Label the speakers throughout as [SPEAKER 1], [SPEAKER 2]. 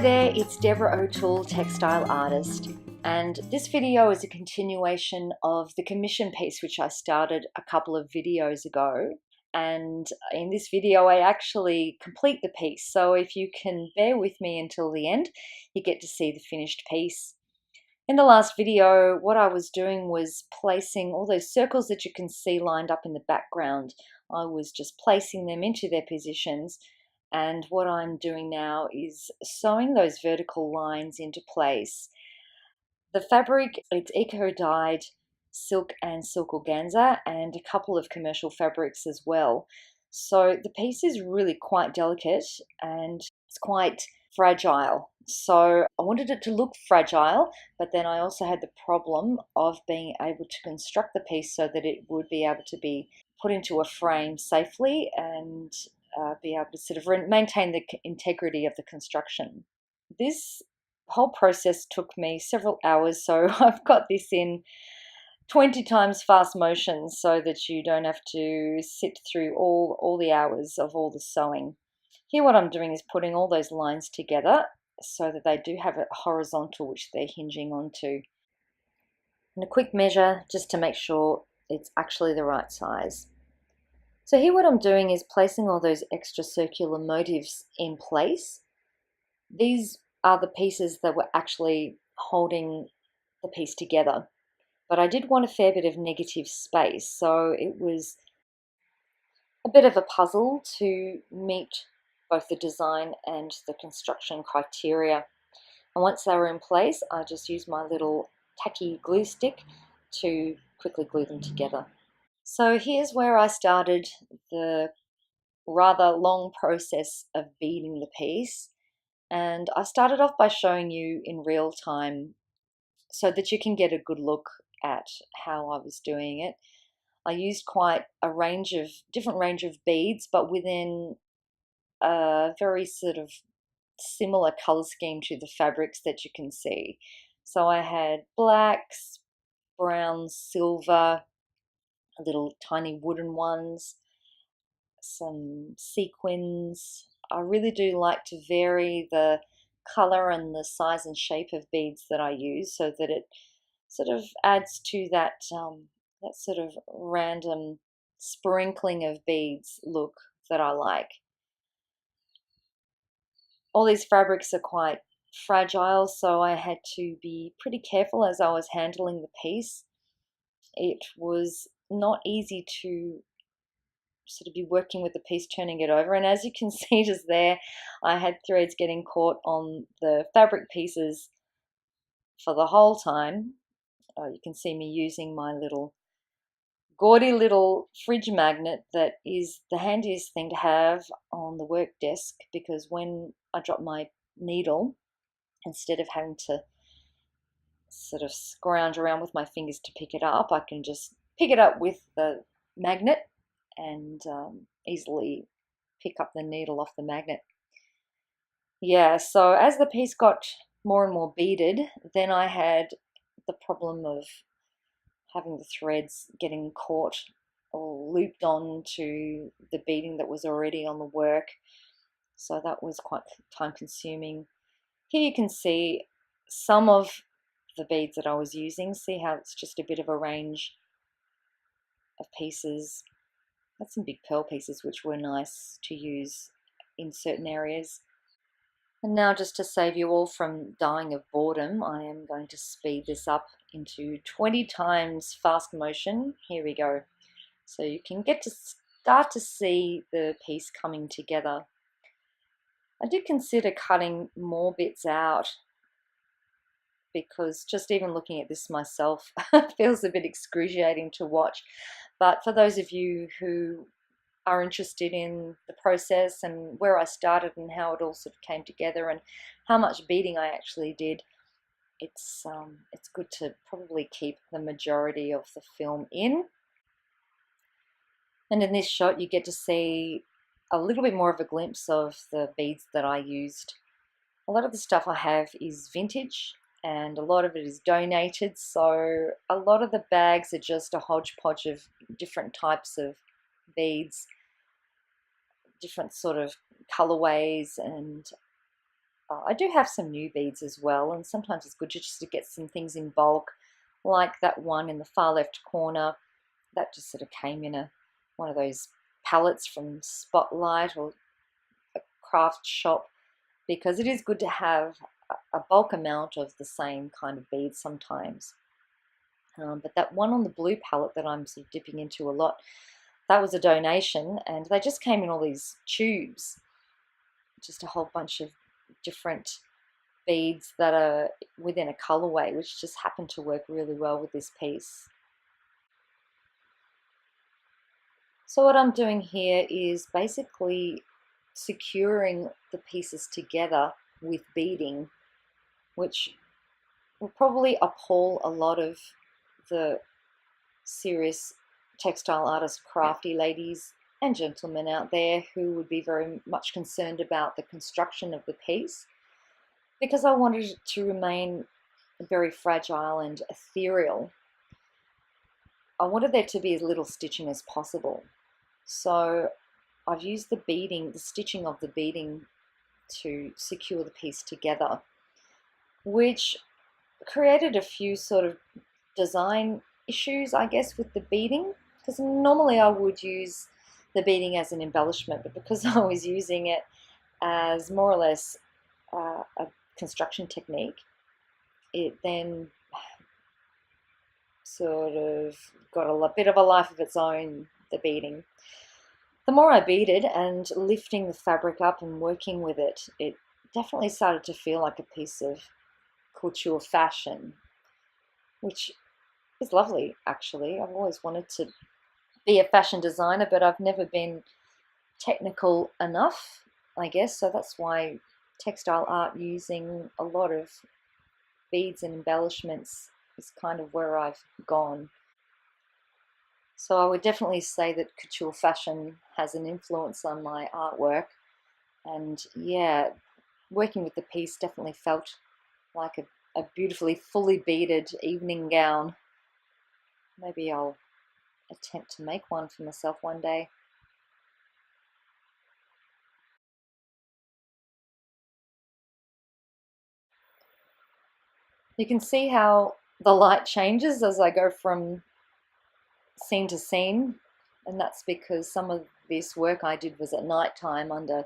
[SPEAKER 1] there, it's Deborah O'Toole, textile artist, and this video is a continuation of the commission piece which I started a couple of videos ago. And in this video I actually complete the piece, so if you can bear with me until the end, you get to see the finished piece. In the last video, what I was doing was placing all those circles that you can see lined up in the background. I was just placing them into their positions. And what I'm doing now is sewing those vertical lines into place. The fabric, it's eco-dyed silk and silk organza and a couple of commercial fabrics as well. So the piece is really quite delicate and it's quite fragile. So I wanted it to look fragile, but then I also had the problem of being able to construct the piece so that it would be able to be put into a frame safely and be able to sort of maintain the integrity of the construction. This whole process took me several hours, so I've got this in 20 times fast motion so that you don't have to sit through all the hours of all the sewing. Here what I'm doing is putting all those lines together so that they do have a horizontal which they're hinging onto. And a quick measure just to make sure it's actually the right size. So here what I'm doing is placing all those extra circular motifs in place. These are the pieces that were actually holding the piece together. But I did want a fair bit of negative space, so it was a bit of a puzzle to meet both the design and the construction criteria. And once they were in place, I just used my little tacky glue stick to quickly glue them together. So here's where I started the rather long process of beading the piece. And I started off by showing you in real time so that you can get a good look at how I was doing it. I used quite a different range of beads, but within a very sort of similar color scheme to the fabrics that you can see. So I had blacks, browns, silver, little tiny wooden ones, some sequins. I really do like to vary the color and the size and shape of beads that I use so that it sort of adds to that that sort of random sprinkling of beads look that I like. All these fabrics are quite fragile, so I had to be pretty careful as I was handling the piece. It was not easy to sort of be working with the piece, turning it over, and as you can see just there, I had threads getting caught on the fabric pieces for the whole time. You can see me using my little gaudy little fridge magnet that is the handiest thing to have on the work desk, because when I drop my needle, instead of having to sort of scrounge around with my fingers to pick it up, I can just pick it up with the magnet and easily pick up the needle off the magnet. Yeah, so as the piece got more and more beaded, then I had the problem of having the threads getting caught or looped on to the beading that was already on the work. So that was quite time consuming. Here you can see some of the beads that I was using. See how it's just a bit of a range of pieces. That's some big pearl pieces which were nice to use in certain areas. And now, just to save you all from dying of boredom, I am going to speed this up into 20 times fast motion. Here we go. So you can get to start to see the piece coming together. I did consider cutting more bits out because just even looking at this myself feels a bit excruciating to watch. But for those of you who are interested in the process and where I started and how it all sort of came together and how much beading I actually did, it's good to probably keep the majority of the film in. And in this shot you get to see a little bit more of a glimpse of the beads that I used. A lot of the stuff I have is vintage and a lot of it is donated, so a lot of the bags are just a hodgepodge of different types of beads, different sort of colorways, and I do have some new beads as well, and sometimes it's good just to get some things in bulk, like that one in the far left corner. That just sort of came in one of those pallets from Spotlight or a craft shop, because it is good to have a bulk amount of the same kind of beads sometimes. But that one on the blue palette that I'm sort of dipping into a lot, that was a donation, and they just came in all these tubes, just a whole bunch of different beads that are within a colorway, which just happened to work really well with this piece. So what I'm doing here is basically securing the pieces together with beading, which will probably appall a lot of the serious textile artists, crafty ladies and gentlemen out there who would be very much concerned about the construction of the piece, because I wanted it to remain very fragile and ethereal. I wanted there to be as little stitching as possible. So I've used the beading, the stitching of the beading, to secure the piece together, which created a few sort of design issues, I guess, with the beading, because normally I would use the beading as an embellishment, but because I was using it as more or less a construction technique, it then sort of got a bit of a life of its own, the beading. The more I beaded and lifting the fabric up and working with it, it definitely started to feel like a piece of couture fashion, which is lovely, actually. I've always wanted to be a fashion designer, but I've never been technical enough, I guess. So that's why textile art using a lot of beads and embellishments is kind of where I've gone. So I would definitely say that couture fashion has an influence on my artwork. And yeah, working with the piece definitely felt like a beautifully fully beaded evening gown. Maybe I'll attempt to make one for myself one day. You can see how the light changes as I go from scene to scene, and that's because some of this work I did was at night time under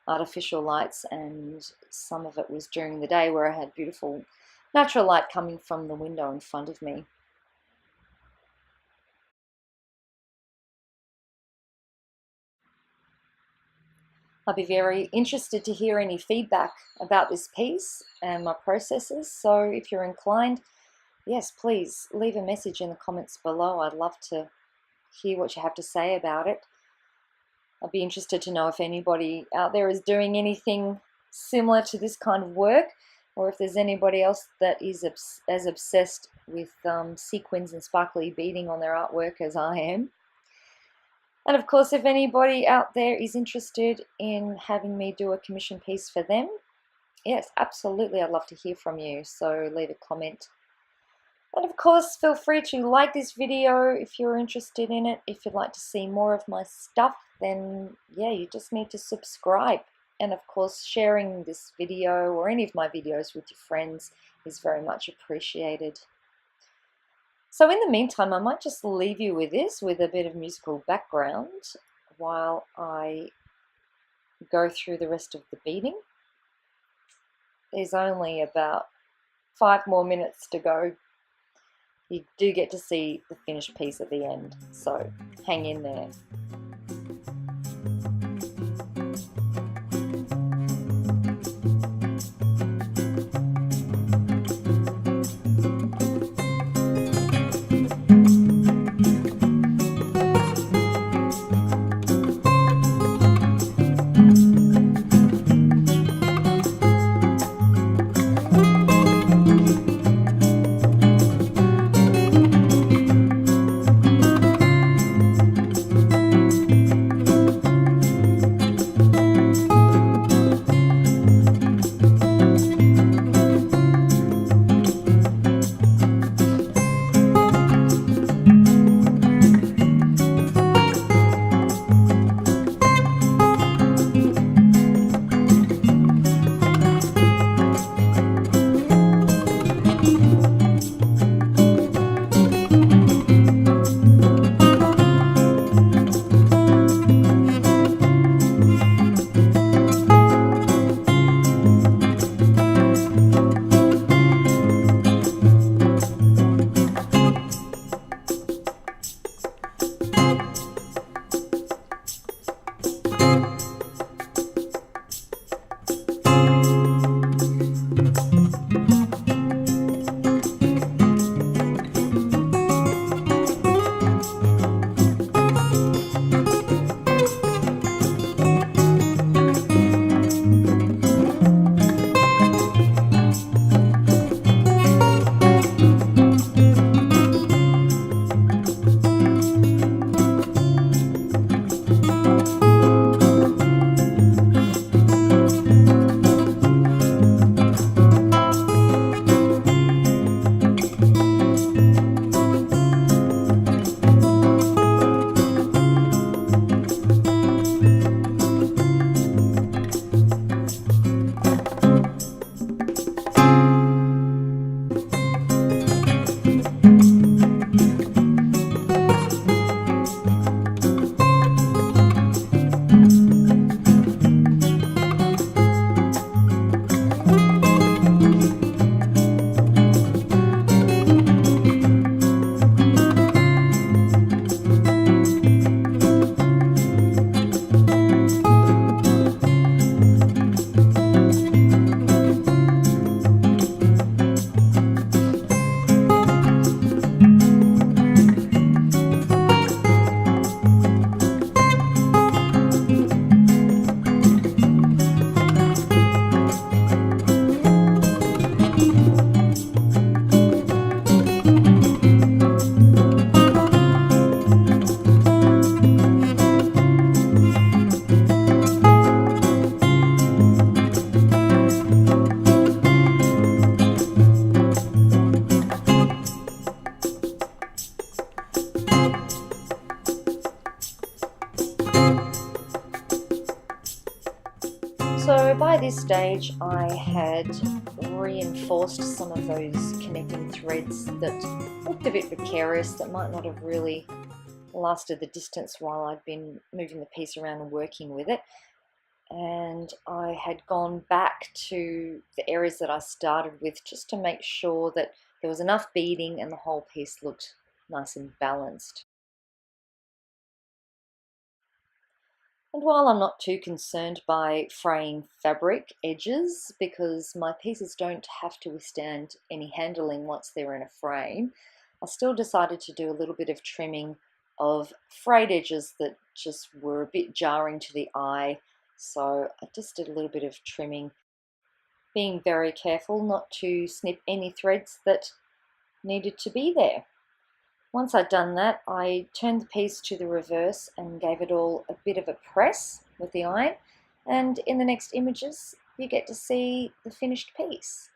[SPEAKER 1] artificial lights, and some of it was during the day where I had beautiful natural light coming from the window in front of me. I'd be very interested to hear any feedback about this piece and my processes, so if you're inclined, yes, please leave a message in the comments below. I'd love to hear what you have to say about it. I'd be interested to know if anybody out there is doing anything similar to this kind of work, or if there's anybody else that is as obsessed with sequins and sparkly beading on their artwork as I am. And of course, if anybody out there is interested in having me do a commission piece for them, yes, absolutely, I'd love to hear from you. So leave a comment. And of course, feel free to like this video if you're interested in it. If you'd like to see more of my stuff, then yeah, you just need to subscribe. And of course, sharing this video or any of my videos with your friends is very much appreciated. So in the meantime, I might just leave you with this, with a bit of musical background while I go through the rest of the beading. There's only about 5 more minutes to go. You do get to see the finished piece at the end, so hang in there. by this stage I had reinforced some of those connecting threads that looked a bit precarious, that might not have really lasted the distance while I'd been moving the piece around and working with it. And I had gone back to the areas that I started with just to make sure that there was enough beading and the whole piece looked nice and balanced. And while I'm not too concerned by fraying fabric edges, because my pieces don't have to withstand any handling once they're in a frame, I still decided to do a little bit of trimming of frayed edges that just were a bit jarring to the eye. So I just did a little bit of trimming, being very careful not to snip any threads that needed to be there. Once I'd done that, I turned the piece to the reverse and gave it all a bit of a press with the iron, and in the next images you get to see the finished piece.